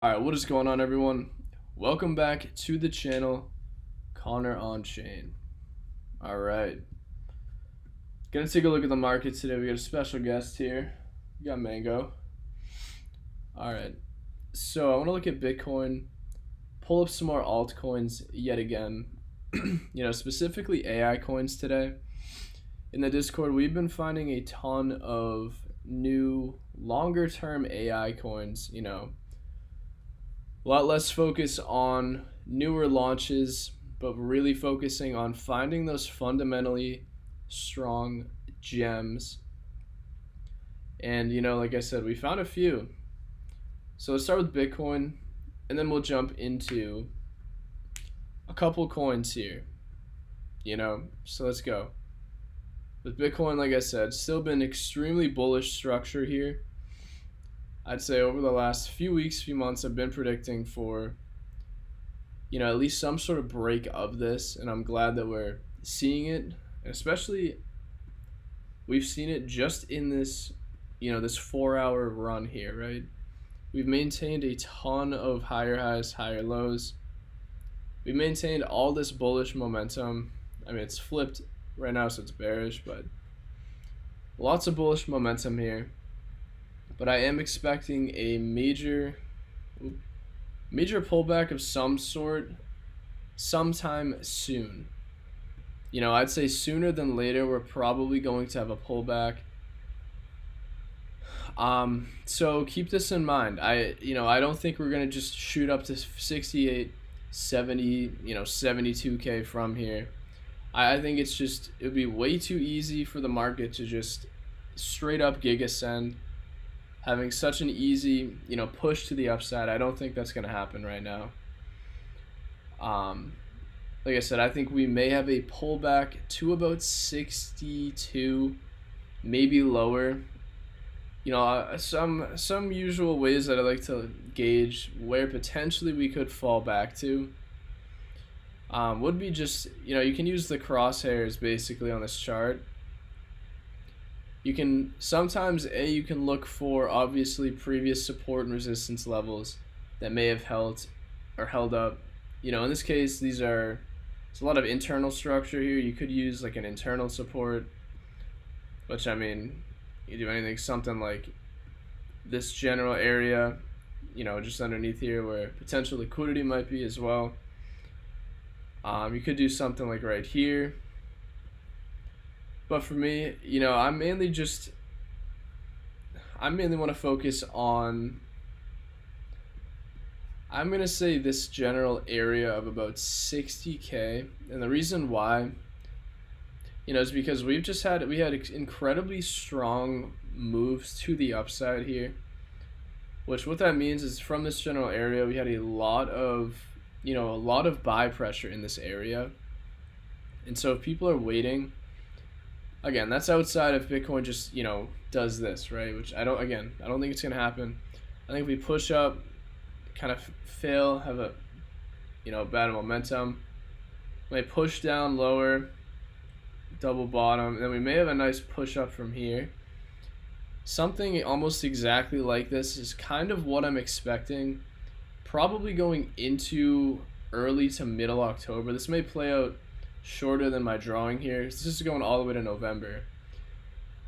Alright, what is going on, everyone? Welcome back to the channel, Connor on Chain. Alright, gonna take a look at the market today. We got a special guest here. We got Mango. Alright, so I want to look at Bitcoin, pull up some more altcoins yet again. Specifically AI coins today. In the Discord, we've been finding a ton of new, longer term AI coins, a lot less focus on newer launches, but really focusing on finding those fundamentally strong gems. And, like I said, we found a few. So let's start with Bitcoin, and then we'll jump into a couple coins here. So let's go. With Bitcoin, like I said, still been extremely bullish structure here. I'd say over the last few weeks, few months, I've been predicting for, at least some sort of break of this, and I'm glad that we're seeing it. And especially, we've seen it just in this, this 4-hour run here, right? We've maintained a ton of higher highs, higher lows. We've maintained all this bullish momentum. I mean, it's flipped right now, so it's bearish, but lots of bullish momentum here. But I am expecting a major pullback of some sort sometime soon. I'd say sooner than later we're probably going to have a pullback. So keep this in mind. I don't think we're going to just shoot up to 68, 70, 72K from here. I think it would be way too easy for the market to just straight up gig ascend, having such an easy, push to the upside. I don't think that's going to happen right now. Like I said, I think we may have a pullback to about 62, maybe lower. Some usual ways that I like to gauge where potentially we could fall back to would be just, you can use the crosshairs basically on this chart. You can sometimes you can look for obviously previous support and resistance levels that may have held up. In this case, it's a lot of internal structure here. You could use like an internal support, which you do anything, something like this general area, just underneath here where potential liquidity might be as well. You could do something like right here. But for me, I mainly want to focus on, I'm going to say this general area of about 60K. And the reason why, is because we had incredibly strong moves to the upside here. Which what that means is from this general area, we had a lot of buy pressure in this area. And so if people are waiting, again, that's outside of Bitcoin just, does this, right? Which I don't think it's going to happen. I think if we push up, kind of fail, have a, bad momentum, may push down lower, double bottom, and then we may have a nice push up from here. Something almost exactly like this is kind of what I'm expecting, probably going into early to middle October. This may play out shorter than my drawing here. This is going all the way to November,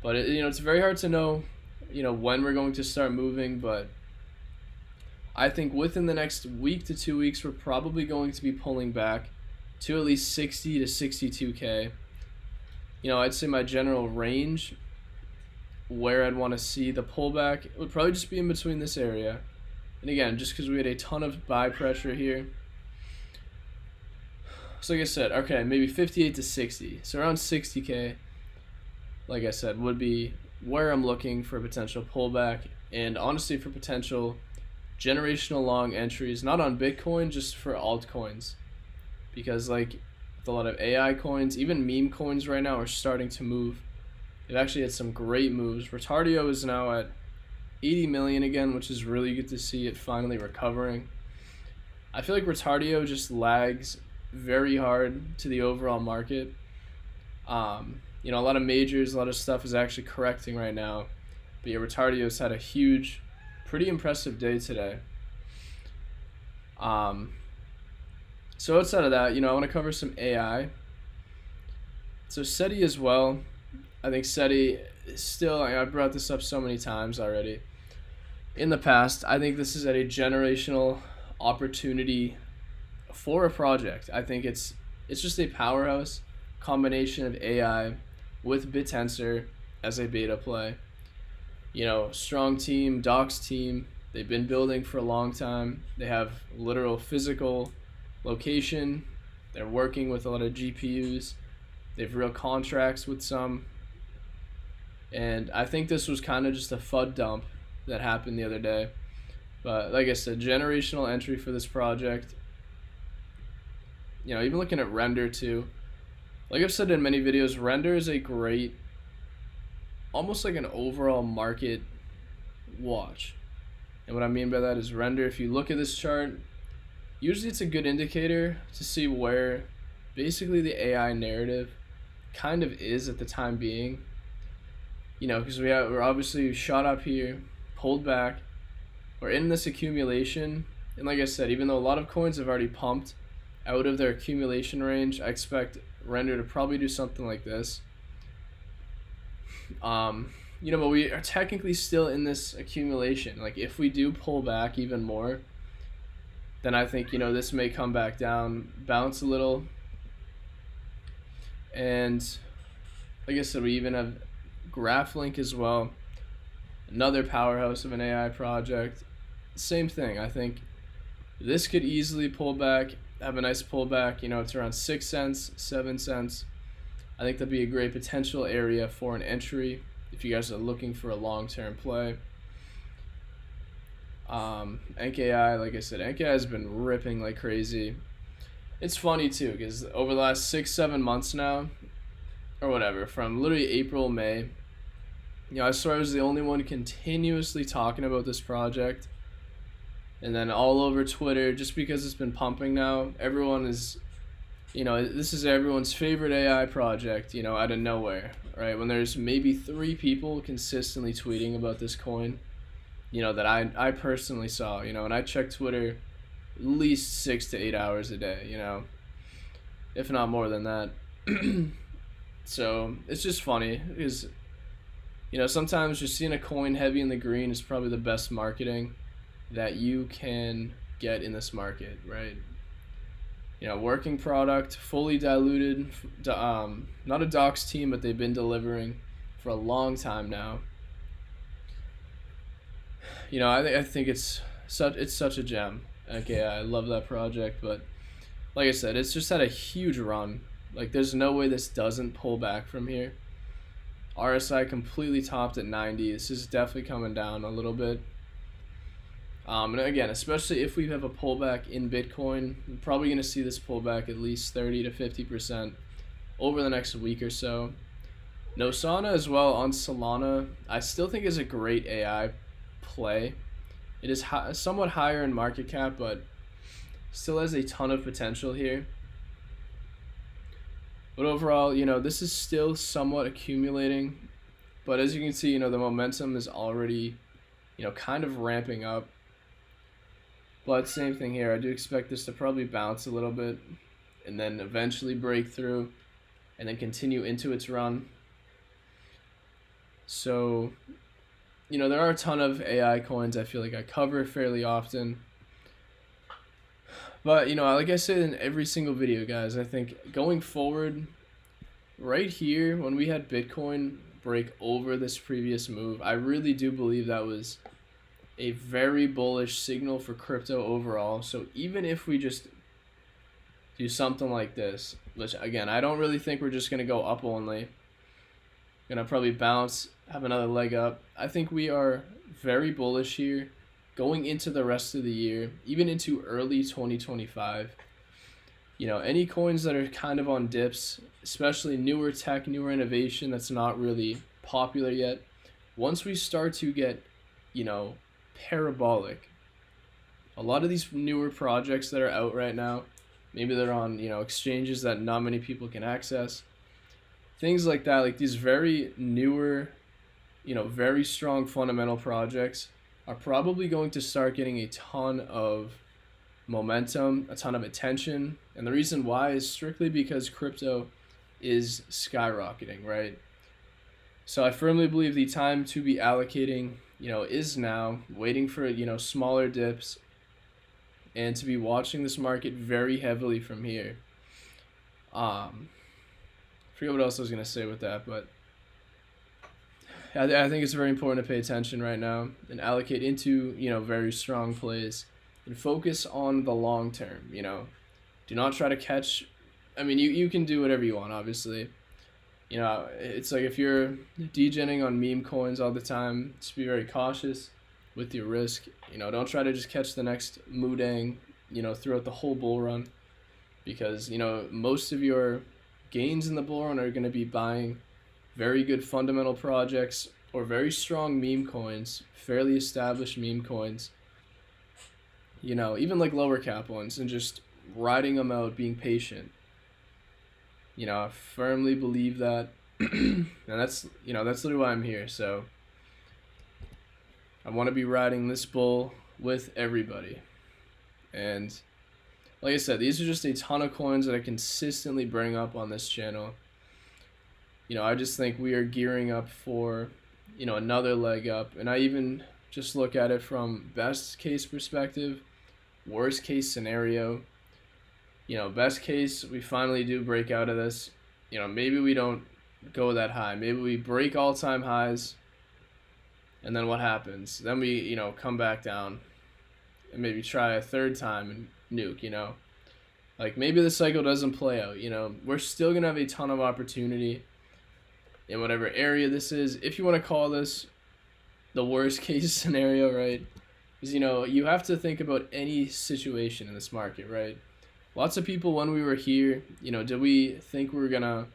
but it's very hard to know when we're going to start moving. But I think within the next week to 2 weeks we're probably going to be pulling back to at least 60 to 62K. I'd say my general range where I'd want to see the pullback would probably just be in between this area, and again, just because we had a ton of buy pressure here. So like I said, okay, maybe 58 to 60. So around 60K, like I said, would be where I'm looking for a potential pullback, and honestly for potential generational long entries, not on Bitcoin, just for altcoins. Because like with a lot of AI coins, even meme coins right now are starting to move. They've actually had some great moves. Retardio is now at 80 million again, which is really good to see it finally recovering. I feel like Retardio just lags very hard to the overall market. A lot of majors, a lot of stuff is actually correcting right now. But yeah, Retardio's had a huge, pretty impressive day today. Um, so outside of that, I want to cover some AI. So SETI as well. I think SETI is still, I've brought this up so many times already in the past. I think this is at a generational opportunity for a project. I think it's just a powerhouse combination of AI with BitTensor as a beta play. Strong team, Doc's team. They've been building for a long time. They have literal physical location. They're working with a lot of GPUs. They have real contracts with some. And I think this was kind of just a FUD dump that happened the other day. But like I said, generational entry for this project. Even looking at Render too. Like I've said in many videos, Render is a great, almost like an overall market watch. And what I mean by that is Render, if you look at this chart, usually it's a good indicator to see where basically the AI narrative kind of is at the time being. Because we're obviously shot up here, pulled back, we're in this accumulation, and like I said, even though a lot of coins have already pumped out of their accumulation range, I expect Render to probably do something like this. But we are technically still in this accumulation. Like if we do pull back even more, then I think this may come back down, bounce a little, and like I said, we even have GraphLink as well, another powerhouse of an AI project. Same thing. I think this could easily pull back, have a nice pullback. It's around 6 cents, 7 cents. I think that'd be a great potential area for an entry if you guys are looking for a long-term play. NKI, like I said, NKI has been ripping like crazy. It's funny too because over the last 6-7 months now, or whatever, from literally April, May, I swear I was the only one continuously talking about this project. And then all over Twitter, just because it's been pumping now, everyone is, this is everyone's favorite AI project, out of nowhere, right? When there's maybe 3 people consistently tweeting about this coin, that I personally saw, and I check Twitter at least 6 to 8 hours a day, if not more than that. So it's just funny because, sometimes just seeing a coin heavy in the green is probably the best marketing that you can get in this market, right? Working product, fully diluted, not a Doc's team, but they've been delivering for a long time now. I think it's such a gem. Okay, I love that project, but like I said, it's just had a huge run. Like there's no way this doesn't pull back from here. RSI completely topped at 90. This is definitely coming down a little bit. And again, especially if we have a pullback in Bitcoin, we're probably going to see this pullback at least 30 to 50% over the next week or so. Nosana as well on Solana, I still think is a great AI play. It is somewhat higher in market cap, but still has a ton of potential here. But overall, this is still somewhat accumulating. But as you can see, the momentum is already, kind of ramping up. But same thing here. I do expect this to probably bounce a little bit and then eventually break through and then continue into its run. So, there are a ton of AI coins I feel like I cover fairly often. But, like I said in every single video, guys, I think going forward, right here, when we had Bitcoin break over this previous move, I really do believe that was a very bullish signal for crypto overall. So even if we just do something like this, which again, I don't really think we're just going to go up only. Going to probably bounce, have another leg up. I think we are very bullish here going into the rest of the year, even into early 2025. Any coins that are kind of on dips, especially newer tech, newer innovation that's not really popular yet, once we start to get, parabolic, a lot of these newer projects that are out right now, maybe they're on, exchanges that not many people can access, things like that, like these very newer, very strong fundamental projects are probably going to start getting a ton of momentum, a ton of attention. And the reason why is strictly because crypto is skyrocketing, right? So I firmly believe the time to be allocating, is now, waiting for, smaller dips and to be watching this market very heavily from here. I forget what else I was going to say with that, but I think it's very important to pay attention right now and allocate into, very strong plays and focus on the long term, Do not try to catch. I mean, you can do whatever you want, obviously. It's like if you're degenning on meme coins all the time, just be very cautious with your risk. Don't try to just catch the next Mudang, throughout the whole bull run, because, most of your gains in the bull run are going to be buying very good fundamental projects or very strong meme coins, fairly established meme coins, even like lower cap ones, and just riding them out, being patient. I firmly believe that, and that's literally why I'm here. So I want to be riding this bull with everybody. And like I said, these are just a ton of coins that I consistently bring up on this channel. I just think we are gearing up for, another leg up. And I even just look at it from best case perspective, worst case scenario. Best case, we finally do break out of this. Maybe we don't go that high. Maybe we break all-time highs. And then what happens? Then we, come back down and maybe try a third time and nuke, Like maybe the cycle doesn't play out, We're still going to have a ton of opportunity in whatever area this is. If you want to call this the worst case scenario, right? Because, you have to think about any situation in this market, right? Lots of people, when we were here, did we think we were going to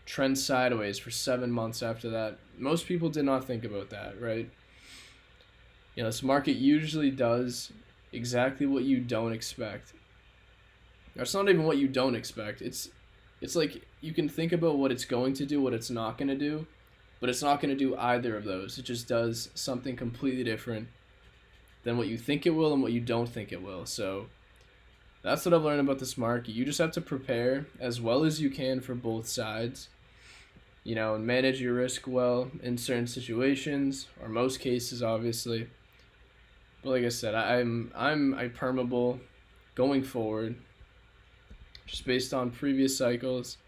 trend sideways for 7 months after that? Most people did not think about that, right? This market usually does exactly what you don't expect. It's not even what you don't expect. It's like you can think about what it's going to do, what it's not going to do, but it's not going to do either of those. It just does something completely different than what you think it will and what you don't think it will. So that's what I've learned about this market. You just have to prepare as well as you can for both sides, and manage your risk well in certain situations, or most cases, obviously. But like I said, I'm a perma-bull going forward, just based on previous cycles.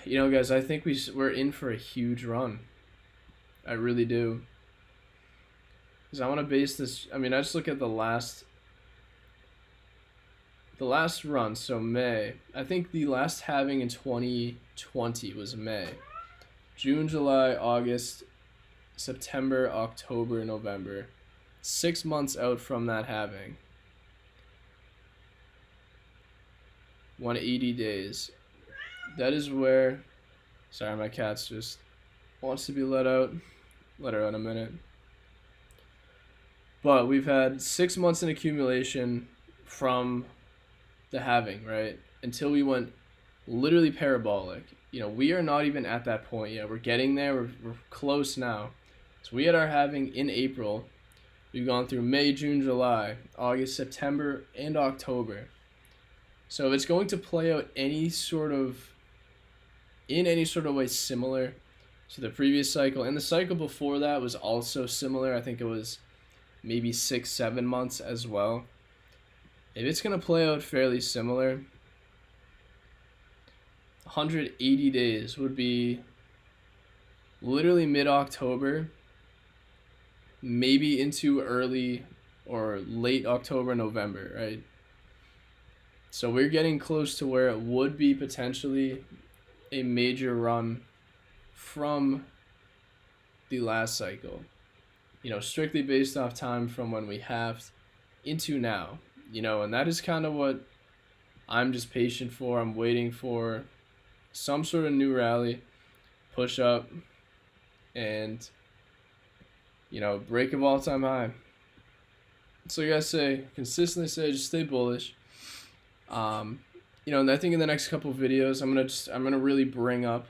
Guys, I think we're in for a huge run. I really do. Because I want to base this. I just look at the last run, so May. I think the last halving in 2020 was May. June, July, August, September, October, November. 6 months out from that halving. 180 days. That is where... Sorry, my cat's just wants to be let out. Let her out in a minute. But we've had 6 months in accumulation from the halving, right? Until we went literally parabolic. We are not even at that point yet. We're getting there. We're close now. So we had our halving in April. We've gone through May, June, July, August, September, and October. So if it's going to play out in any sort of way similar to the previous cycle, and the cycle before that was also similar. I think it was maybe 6-7 months as well. If it's going to play out fairly similar, 180 days would be literally mid-October, maybe into early or late October, November, right? So we're getting close to where it would be potentially a major run from the last cycle. Strictly based off time from when we halved into now. And that is kind of what I'm just patient for. I'm waiting for some sort of new rally, push up, and, break of all-time high. So like I say, consistently say, just stay bullish. And I think in the next couple of videos, I'm gonna really bring up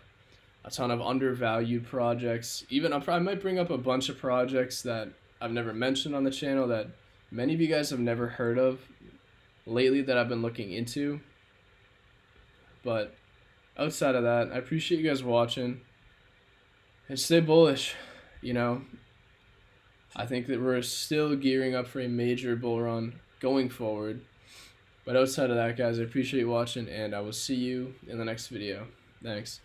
a ton of undervalued projects. Even I might bring up a bunch of projects that I've never mentioned on the channel that many of you guys have never heard of lately that I've been looking into. But outside of that, I appreciate you guys watching and stay bullish. You know, I think that we're still gearing up for a major bull run going forward. But outside of that, guys, I appreciate you watching, and I will see you in the next video. Thanks.